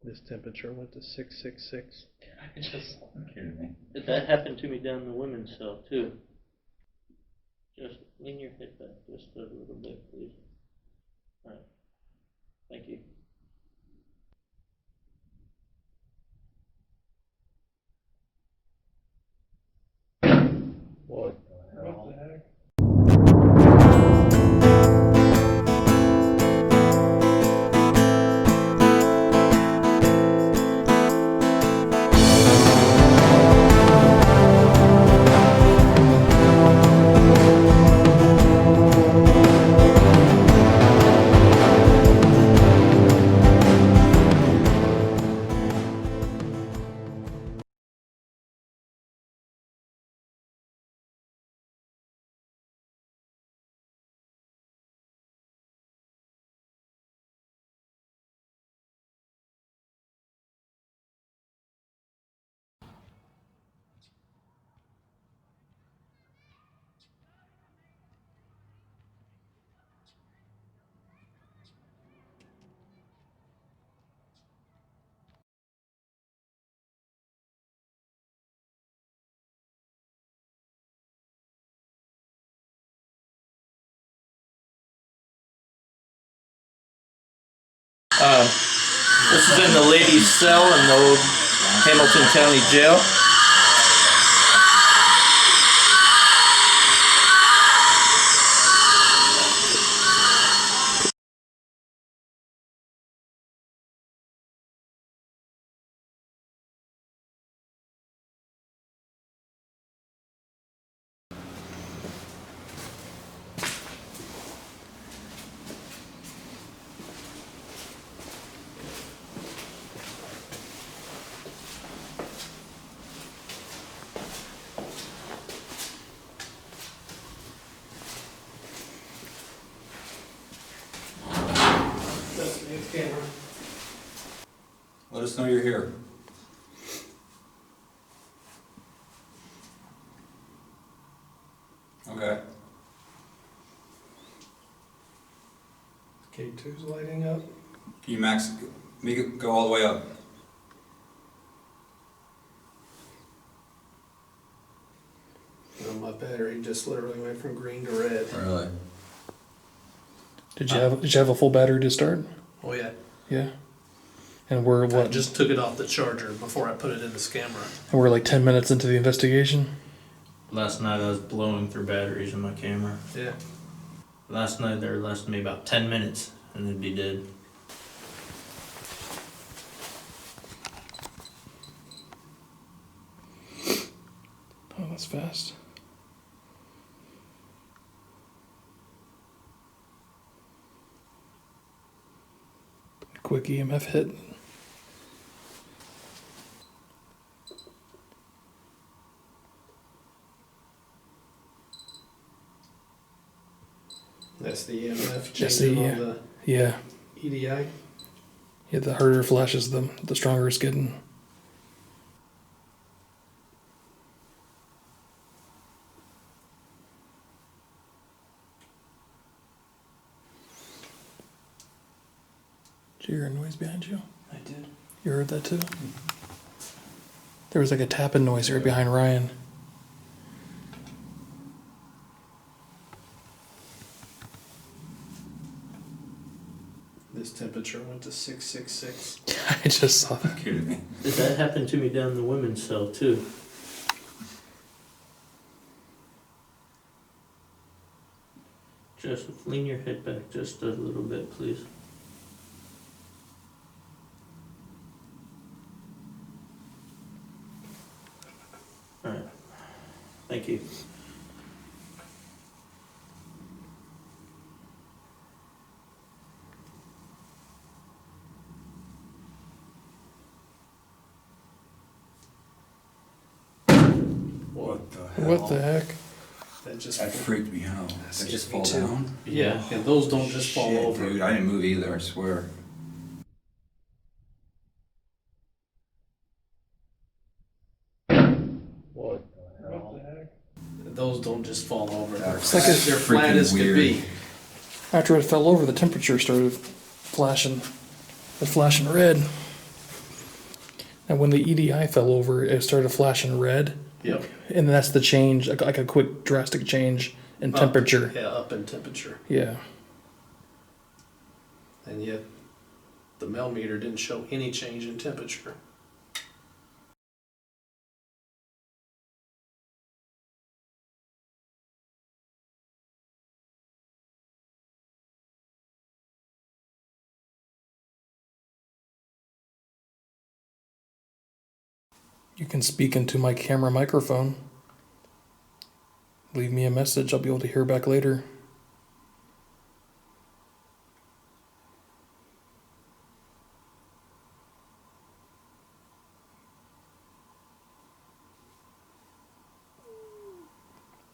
This temperature went to 666. Kidding me. That happened to me down in the women's cell too. Just lean your head back just a little bit, please. All right. Thank you. What the hell? What the heck? This is in the ladies' cell in the old Hamilton County Jail. Camera. Let us know you're here. Okay. K2's lighting up. Can you make it go all the way up? Oh, my battery just literally went from green to red. Really? Did you have a full battery to start? Oh yeah. Yeah. And we're I what? just took it off the charger before I put it in this camera. And we're like 10 minutes into the investigation. Last night I was blowing through batteries in my camera. Yeah. Last night they lasted me about 10 minutes and it'd be dead. Oh, that's fast. Quick EMF hit. That's the EMF That's changing the, on the Yeah. EDI. Yeah, the harder it flashes, the stronger it's getting. Did you hear a noise behind you? I did. You heard that too? There was like a tapping noise right behind Ryan. This temperature went to 666. I just saw that. Kidding me. That happened to me down in the women's cell too. Just lean your head back just a little bit, please. All right. Thank you. What the hell? What the heck? That freaked me out. That just fall too. down? Yeah, and those don't just fall Shit, over. dude, I didn't move either, I swear. What the hell? What the heck? Those don't just fall over. That's like They're flat as could weird. be. After it fell over, the temperature started flashing. It flashing red. And when the EDI fell over, it started flashing red. Yep. And that's the change, like a quick drastic change in temperature. Yeah, up in temperature. Yeah. And yet the mel meter didn't show any change in temperature. You can speak into my camera microphone. Leave me a message. I'll be able to hear back later.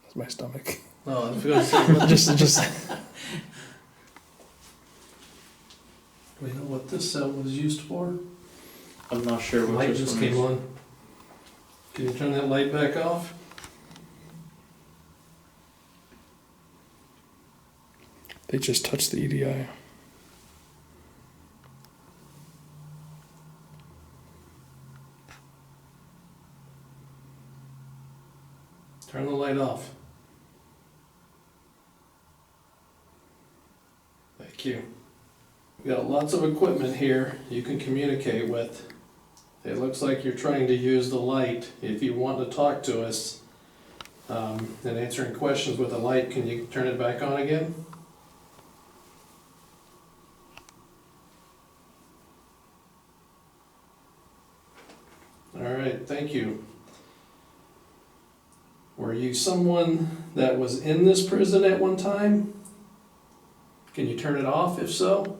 That's my stomach. Oh, I was going to say, just. do we know what this cell was used for? I'm not sure The what light this just one came is. on. Can you turn that light back off? They just touched the EDI. Turn the light off. Thank you. We got lots of equipment here you can communicate with. It looks like you're trying to use the light. If you want to talk to us and answering questions with the light, can you turn it back on again? All right, thank you. Were you someone that was in this prison at one time? Can you turn it off if so?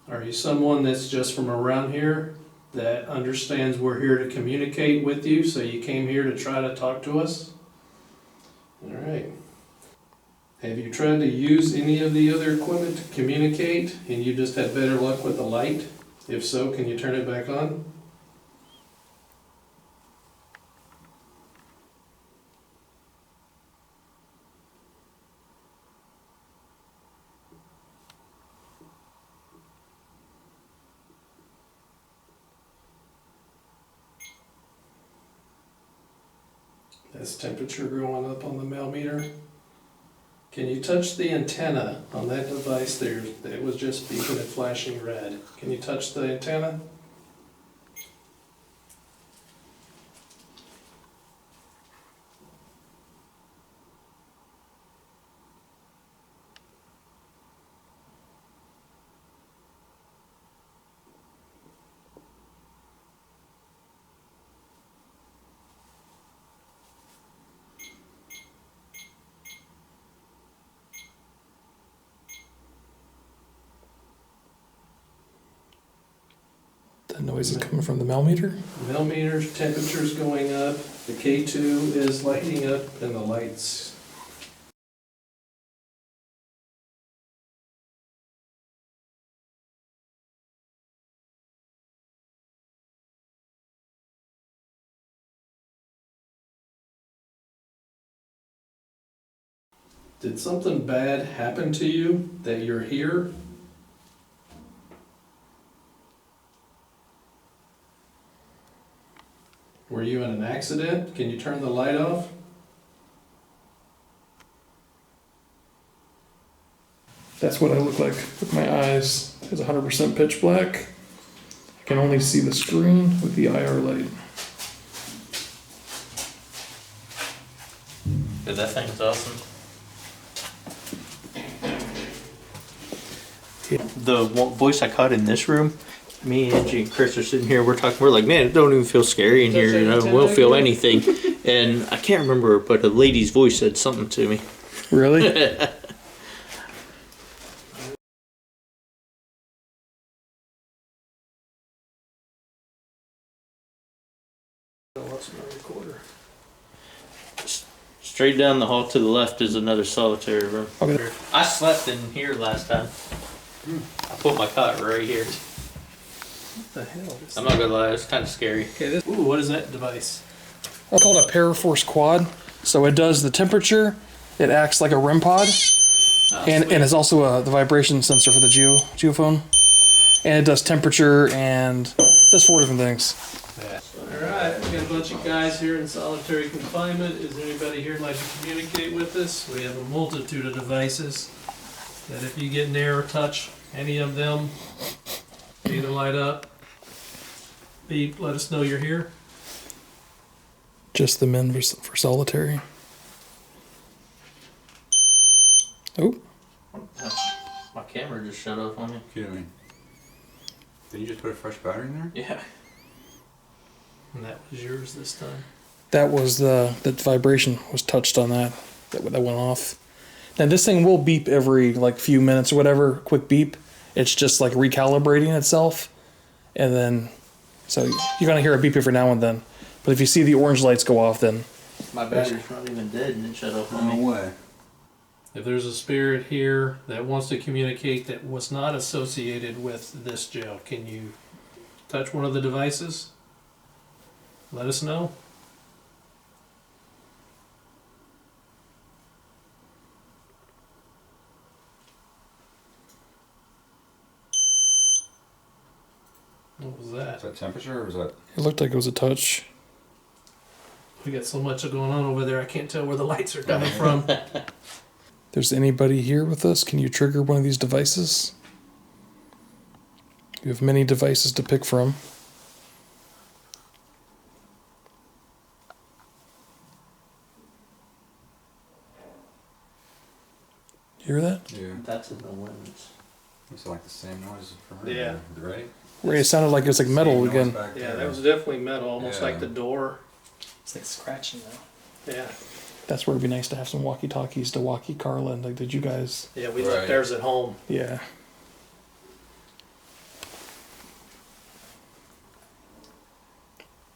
Are you someone that's just from around here that understands we're here to communicate with you, so you came here to try to talk to us? All right. Have you tried to use any of the other equipment to communicate and you just had better luck with the light? If so, can you turn it back on? That's temperature going up on the mel meter. Can you touch the antenna on that device there that was just beeping and flashing red? Can you touch the antenna? That noise is coming from the mel meter. Mel meter's temperature's going up, the K2 is lighting up, and the lights. Did something bad happen to you that you're here? Were you in an accident? Can you turn the light off? That's what I look like with my eyes. It's 100% pitch black. I can only see the screen with the IR light. Dude, that thing's awesome. The voice I caught in this room, me, Angie, and Chris are sitting here. We're talking. We're like, man, it don't even feel scary in here. You know, we don't feel anything. And I can't remember, but a lady's voice said something to me. Really? Straight down the hall to the left is another solitary room. Okay. I slept in here last time. I put my cot right here. What the hell? I'm not gonna lie, it's kind of scary. Okay, ooh, what is that device? It's called a Paraforce Quad. So it does the temperature. It acts like a REM pod. And it's also the vibration sensor for the geophone. And it does temperature and does 4 different things. Alright, we got a bunch of guys here in solitary confinement. Is there anybody here who'd like to communicate with us? We have a multitude of devices that if you get near or touch any of them, either light up, beep, let us know you're here. Just the men for solitary. Oh, My camera just shut off on me. Kidding me. Did you just put a fresh battery in there? Yeah. And that was yours this time. that was the vibration was touched on that went off. Now this thing will beep every like few minutes or whatever, quick beep. It's just like recalibrating itself, and then so you're gonna hear a beep every now and then. But if you see the orange lights go off, then My battery's not even dead and it shut off on No me. way. If there's a spirit here that wants to communicate that was not associated with this jail, can you touch one of the devices? Let us know. What was Is that? that temperature or was that? it looked like it was a touch. We got so much going on over there, I can't tell where the lights are coming from. There's anybody here with us? Can you trigger one of these devices? You have many devices to pick from. You hear that? Yeah. That's in the limits. It's like the same noise for her. Yeah. You ready? Ray, it sounded like it was like metal Same noise again. back Yeah, there. that was definitely metal, almost Yeah. like the door. It's like scratching though. Yeah. That's where it'd be nice to have some walkie-talkies to walkie Carla. And like, did you guys? Yeah, we Right. left ours at home. Yeah.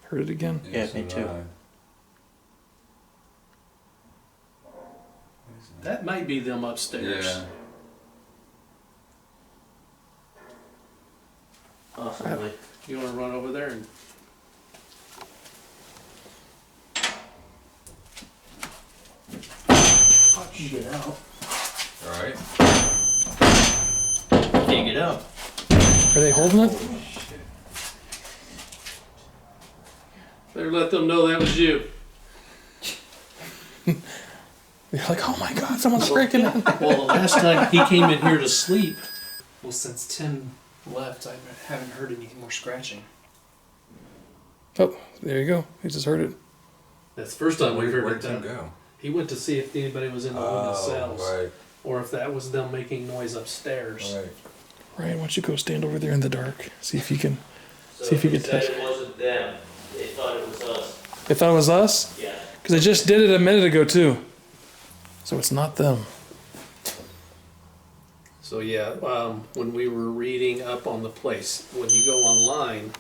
Heard it again. Yeah, so me did too. I. What is that? That might be them upstairs. Yeah. Possibly. You want to run over there and Get out. All right. Can't get out. Are they holding it? better let them know that was you. They're like, oh my god, someone's breaking in. Well, the last time he came in here to sleep, Well, since Tim left, I haven't heard any more scratching. Oh, there you go. He just heard it. that's the first time we heard Where'd it. Tim Then. go? He went to see if anybody was in the women's cells, right. or if that was them making noise upstairs. Right. Ryan, why don't you go stand over there in the dark? See if you can. So See if you he can said touch. it wasn't them. They thought it was us. They thought it was us? Yeah. Because I just did it a minute ago, too. So it's not them. So yeah, when we were reading up on the place, when you go online,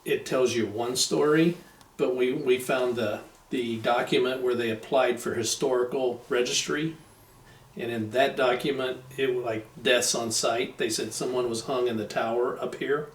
it tells you one story, but we found the document where they applied for historical registry, and in that document, it was like deaths on site. They said someone was hung in the tower up here.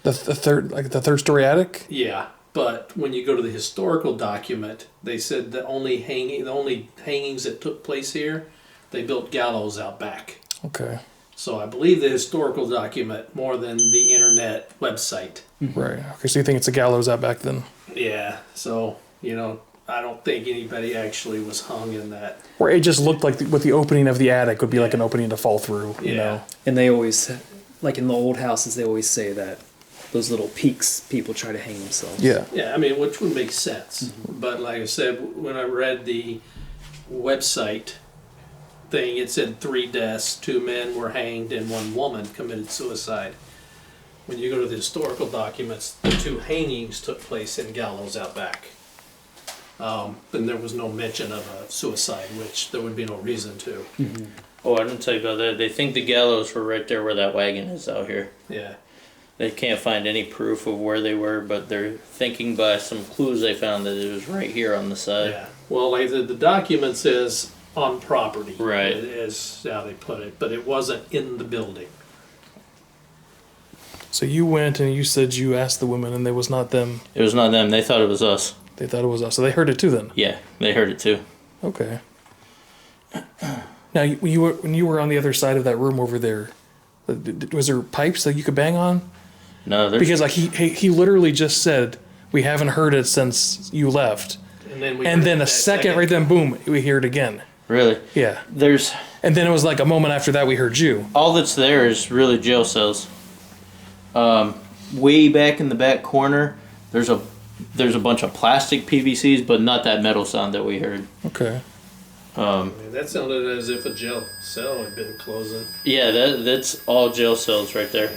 The third story attic? Yeah, but when you go to the historical document, they said the only hangings that took place here, they built gallows out back. Okay. So I believe the historical document more than the internet website. Right. Okay, so you think it's a gallows out back then? Yeah, so, I don't think anybody actually was hung in that. Or it just looked like with the opening of the attic would be like an opening to fall through, you know? And they always, like in the old houses, they always say that those little peaks, people try to hang themselves. Yeah. Yeah, I mean, which would make sense. But like I said, when I read the website thing, it said 3 deaths, 2 men were hanged, and 1 woman committed suicide. When you go to the historical documents, the 2 hangings took place in gallows out back. Then there was no mention of a suicide, which there would be no reason to. Oh, I didn't tell you about that. They think the gallows were right there where that wagon is out here. Yeah. They can't find any proof of where they were, but they're thinking by some clues they found that it was right here on the side. Yeah. Well, like the document says on property. Right. Is how they put it, but it wasn't in the building. So you went and you said you asked the women and it was not them. It was not them. They thought it was us. They thought it was us. So they heard it too then? Yeah, they heard it too. Okay. Now, when you were on the other side of that room over there, was there pipes that you could bang on? No, there's Because like he literally just said we haven't heard it since you left, and then a second right then, boom, we hear it again. really Yeah, there's and then it was like a moment after that we heard you. all that's there is really jail cells. Way back in the back corner, there's a bunch of plastic PVCs, but not that metal sound that we heard. Okay. Man, that sounded as if a jail cell had been closing. Yeah, that's all jail cells right there.